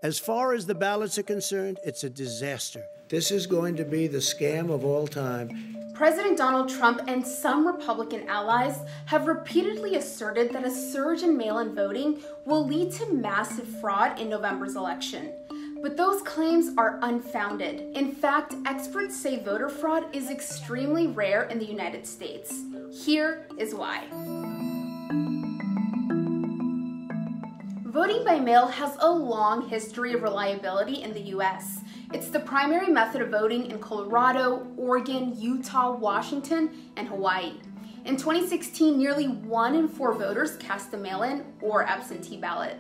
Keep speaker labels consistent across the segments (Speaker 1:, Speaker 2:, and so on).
Speaker 1: As far as the ballots are concerned, it's a disaster. This is going to be the scam of all time.
Speaker 2: President Donald Trump and some Republican allies have repeatedly asserted that a surge in mail-in voting will lead to massive fraud in November's election. But those claims are unfounded. In fact, experts say voter fraud is extremely rare in the United States. Here is why. Voting by mail has a long history of reliability in the U.S. It's the primary method of voting in Colorado, Oregon, Utah, Washington, and Hawaii. In 2016, nearly 1 in 4 voters cast a mail-in or absentee ballot.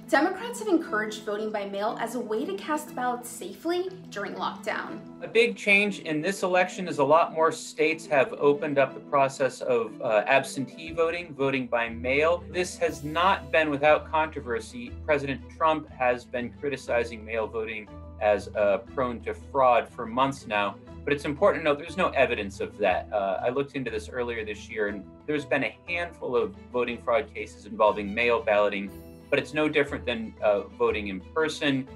Speaker 2: Democrats have encouraged voting by mail as a way to cast ballots safely during lockdown.
Speaker 3: A big change in this election is a lot more states have opened up the process of absentee voting, voting by mail. This has not been without controversy. President Trump has been criticizing mail voting as prone to fraud for months now. But it's important to note there's no evidence of that. I looked into this earlier this year, and there's been a handful of voting fraud cases involving mail balloting, but it's no different than voting in person.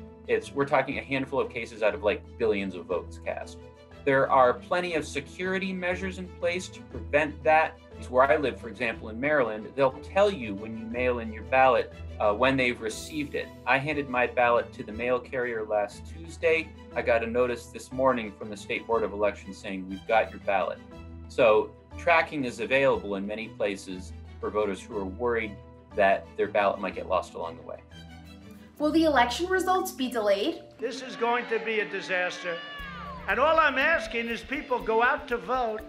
Speaker 3: We're talking a handful of cases out of like billions of votes cast. There are plenty of security measures in place to prevent that. Where I live, for example, in Maryland, they'll tell you when you mail in your ballot when they've received it. I handed my ballot to the mail carrier last Tuesday. I got a notice this morning from the State Board of Elections saying, we've got your ballot. So tracking is available in many places for voters who are worried that their ballot might get lost along the way.
Speaker 2: Will the election results be delayed?
Speaker 1: This is going to be a disaster. And all I'm asking is people go out to vote,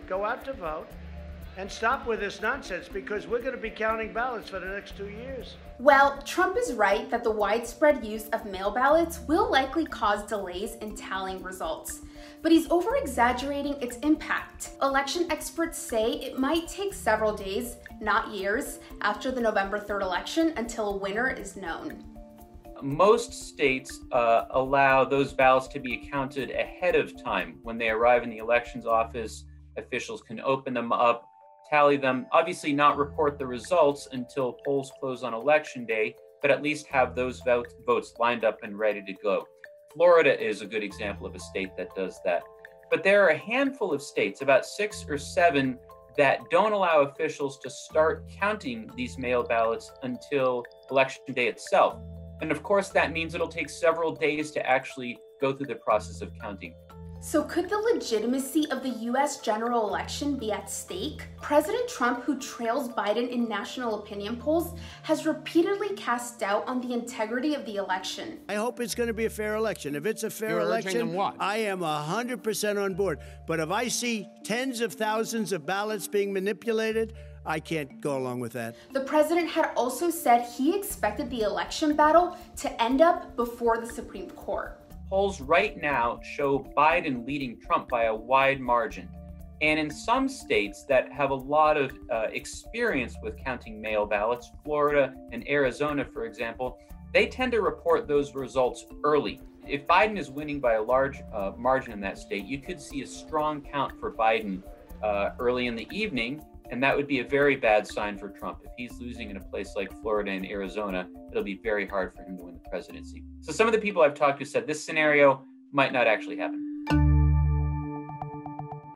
Speaker 1: and stop with this nonsense, because we're going to be counting ballots for the next 2 years.
Speaker 2: Well, Trump is right that the widespread use of mail ballots will likely cause delays in tallying results. But he's over-exaggerating its impact. Election experts say it might take several days, not years, after the November 3rd election until a winner is known.
Speaker 3: Most states allow those ballots to be counted ahead of time. When they arrive in the elections office, officials can open them up, tally them, obviously not report the results until polls close on election day, but at least have those votes lined up and ready to go. Florida is a good example of a state that does that. But there are a handful of states, about 6 or 7, that don't allow officials to start counting these mail ballots until election day itself. And of course, that means it'll take several days to actually go through the process of counting.
Speaker 2: So could the legitimacy of the U.S. general election be at stake? President Trump, who trails Biden in national opinion polls, has repeatedly cast doubt on the integrity of the election.
Speaker 1: I hope it's going to be a fair election. If it's a fair election, I am 100% on board. But if I see tens of thousands of ballots being manipulated, I can't go along with that.
Speaker 2: The president had also said he expected the election battle to end up before the Supreme Court.
Speaker 3: Polls right now show Biden leading Trump by a wide margin. And in some states that have a lot of experience with counting mail ballots, Florida and Arizona, for example, they tend to report those results early. If Biden is winning by a large margin in that state, you could see a strong count for Biden early in the evening, and that would be a very bad sign for Trump. If he's losing in a place like Florida and Arizona, it'll be very hard for him to win the presidency. So some of the people I've talked to said this scenario might not actually happen.